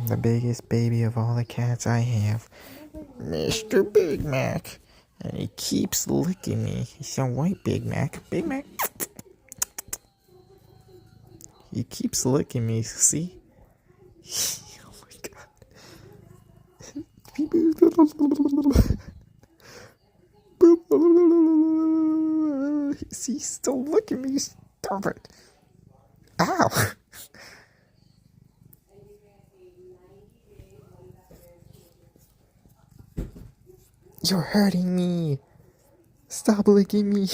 The biggest baby of all the cats I have, Mr. Big Mac. And he keeps licking me. He's so white, Big Mac. Big Mac. He keeps licking me, see? Oh my god. See, he's still licking me. Stop it. Ow. You're hurting me. Stop licking me.